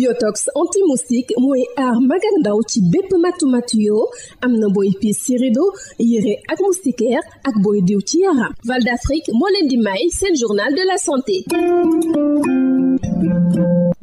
Yotox anti-moustique mooy aar mag ak ndaw ci bépp matu-matu yoo am na booy piis ci rido yére ak moustiquaire ak booy diw ci yaram. Val d'Afrique moo leen di may seen journal de la santé.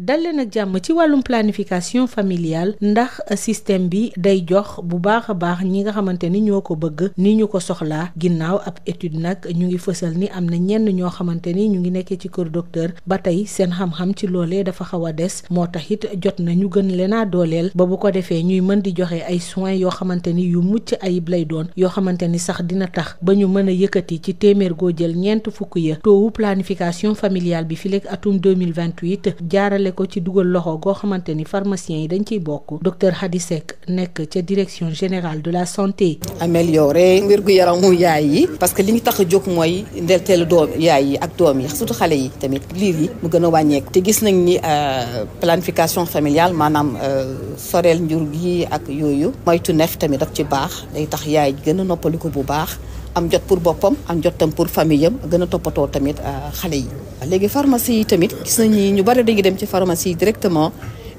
dal leen ak jàmm ci wàllum planification familiale ndax système bi day jox bu baax a baax ñi nga xamante ni ñoo ko bëgg ni ñu ko soxlaa ginnaaw ab étude nag ñu ngi fësal ni am na ñenn ñoo xamante ni ñu ngi nekkee ci kër docteur ba tey seen xam-xam ci loolee dafa xaw a des moo tax it jot na ñu gën leen a dooleel ba bu ko defee ñuy mën di joxe ay soins yoo xamante ni yu mucc ayib lay doon yoo xamante ni sax dina tax ba ñu mën a yëkkati ci téeméer goo jël ñeent fukk ya toowu planification familiale bi fileeg atum 2028 jaarale ko ci dugal loxo goo xamante ni pharmaciens yi dañ ciy bokk docteur Hady Seck nekk ca direction générale de la santé. améliorer wér-gu-yaramu yaay yi parce que li ñu tax a jóg mooy ndelteelu doom yaay yi ak doom yi surtout xale yi tamit liir yi mu gën a wàññeeku te gis nañ ni planification familiale maanaam soreel njur gi ak yooyu moytu neef tamit daf ci baax day tax yaay gën a noppaliku bu baax am jot pour boppam am jot tam pour famille am gën a toppatoo tamit xale yi. léegi pharmacie yi tamit gis nañ ni ñu bari dañuy dem ci pharmacie yi directement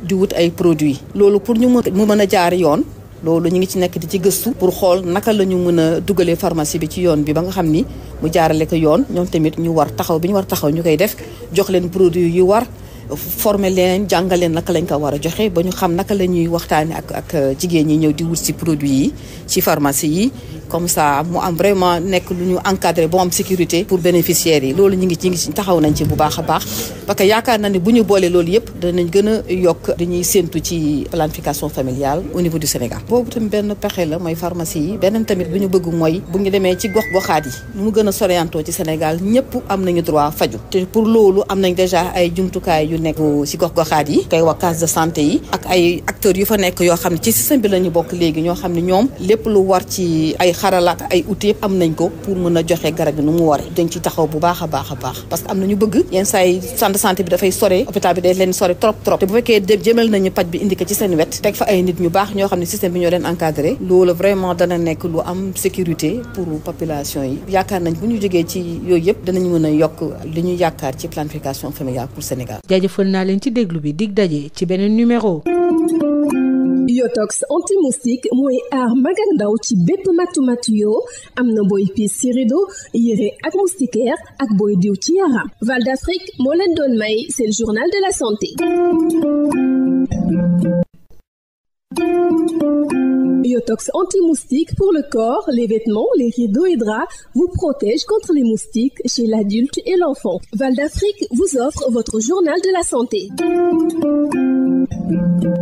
di wut ay produits loolu pour mu mën a jaar yoon. loolu ñu ngi ci nekk di ci gëstu pour xool naka la ñu mën a dugalee pharmacie bi ci yoon bi ba nga xam ni mu jaarale ko yoon ñoom tamit ñu war taxaw bi ñu war taxaw ñu koy def jox leen produit yu war former leen jàngal leen naka lañ ko war a joxe ba ñu xam naka la ñuy waxtaane ak jigéen ñi ñëw di wut ci produit yi ci pharmacie yi comme ça mu am vraiment nekk lu ñu encadré bu am sécurité pour bénéficiaires yi loolu ñu ngi ci taxaw nañ ci bu baax a baax parce que yaakaar na ne bu ñu boolee loolu yëpp danañ gën a yokk dañuy séentu ci planification familiale au niveau du Sénégal. boobu tamit benn pexe la mooy pharmacie yi beneen tamit bu ñu bëgg mooy bu ñu demee ci gox-goxaat yi nu mu gën a soriantoo ci Sénégal ñëpp am nañu droit faju te pour loolu am nañ déjà ay jumtukaay yu nekk ci gox-goxaat yi kay wax case de santé yi ak ay acteurs yu fa nekk yoo xam ne ci système bi la ñu bokk léegi ñoo xam ne ñoom lépp lu war ci ay xarala ak ay outils yëpp am nañ ko pour mën a joxe garab yi nu mu waree dañ ci taxaw bu baax a baax a baax parce que am na ñu bëgg yenn saa yi centre de santé bi dafay sore hôpital bi day leen sore trop te bu fekkee jëmel nañu paj bi indi ko ci seen wet teg fa ay nit ñu baax ñoo xam ne système bi ñoo leen encadré loolu vraiment dana nekk lu am sécurité pour population yi yaakaar nañ bu ñu jógee ci yooyu yëpp danañ mën a yokk li ñu yaakaar ci planification familiale pour Sénégal. jaajëfal naa leen ci déglu bi dig daje ci beneen numéro. Yotox anti-moustique mooy aar mag ak ndaw ci bépp matu-matu yoo am na booy piis ci rido yére ak moustiquaire ak booy diw ci yaram. Val d'Afrique moo leen doon may seen journal de la santé. Yotox anti-moustique pour le corps, les vêtements, les rideaux et draps vous protège contre les moustiques chez l'adulte et l'enfant. Val d'Afrique vous offre votre journal de la santé.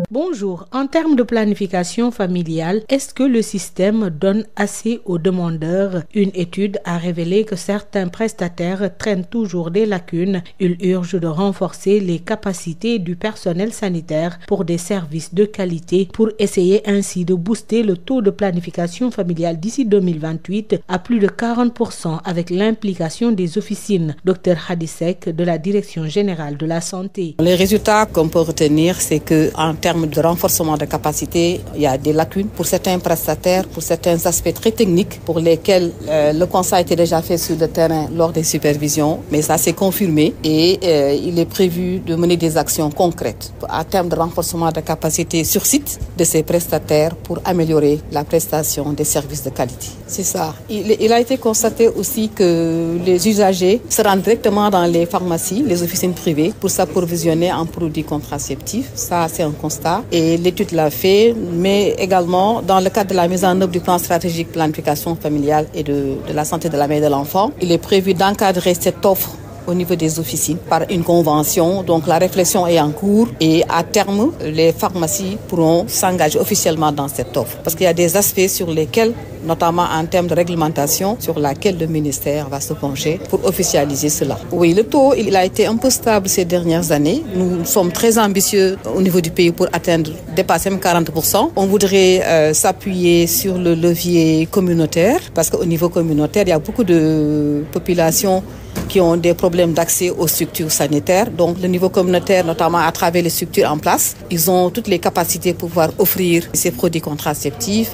Bonjour, en termes de planification familiale, est-ce que le système donne assez aux demandeurs? Une étude a révélé que certains prestataires traînent toujours des lacunes. Il urge de renforcer les capacités du personnel sanitaire pour des services de qualité pour essayer ainsi de booster le taux de planification familiale d'ici 2028 à plus de 40% avec l'implication des officines. Dr Hady Seck de la Direction générale de la santé. Les résultats qu'on peut retenir, c'est que en termes de renforcement de capacité, il y a des lacunes pour certains prestataires, pour certains aspects très techniques pour lesquels le constat a été déjà fait sur le terrain lors des supervisions, mais ça s'est confirmé et il est prévu de mener des actions concrètes en termes de renforcement de capacité sur site de ces prestataires pour améliorer la prestation des services de qualité. C'est ça. Il a été constaté aussi que les usagers se rendent directement dans les pharmacies, les officines privées pour s'approvisionner en produits contraceptifs. Ça, c'est un constat et l'étude l'a fait, mais également dans le cadre de la mise en œuvre du plan stratégique planification familiale et de la santé de la mère et de l'enfant, il est prévu d'encadrer cette offre au niveau des officines par une convention. Donc la réflexion est en cours et à terme, les pharmacies pourront s'engager officiellement dans cette offre. Parce qu'il y a des aspects sur lesquels, notamment en termes de réglementation, sur laquelle le ministère va se pencher pour officialiser cela. Oui, le taux, il a été un peu stable ces dernières années. Nous sommes très ambitieux au niveau du pays pour dépasser même 40%. On voudrait s'appuyer sur le levier communautaire parce qu'au niveau communautaire, il y a beaucoup de populations qui ont des problèmes d'accès aux structures sanitaires. Donc le niveau communautaire, notamment à travers les structures en place, ils ont toutes les capacités pour pouvoir offrir ces produits contraceptifs.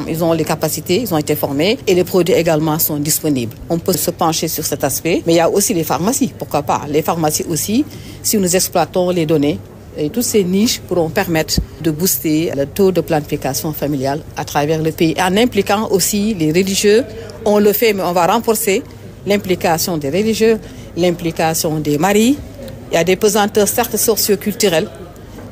Ils ont les capacités, ils ont été formés et les produits également sont disponibles. On peut se pencher sur cet aspect, mais il y a aussi les pharmacies, pourquoi pas. Les pharmacies aussi, si nous exploitons les données Et toutes ces niches pourront permettre de booster le taux de planification familiale à travers le pays, en impliquant aussi les religieux. On le fait, mais on va renforcer l'implication des religieux, l'implication des maris. Il y a des pesanteurs certes socio-culturelles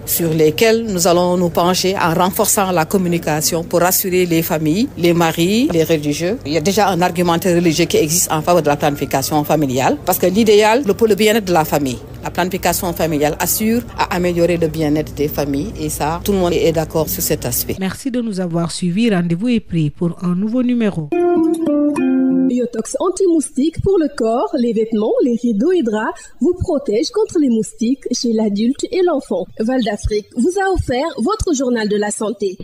sur lesquelles nous allons nous pencher en renforçant la communication pour rassurer les familles, les maris, les religieux. Il y a déjà un argumentaire religieux qui existe en faveur de la planification familiale parce que l'idéal, pour le bien-être de la famille. La planification familiale assure à améliorer le bien-être des familles et ça, tout le monde est d'accord sur cet aspect. Merci de nous avoir suivis. Rendez-vous est pris pour un nouveau numéro. Biotox anti-moustique pour le corps, les vêtements, les rideaux et draps vous protège contre les moustiques chez l'adulte et l'enfant. Val d'Afrique vous a offert votre journal de la santé.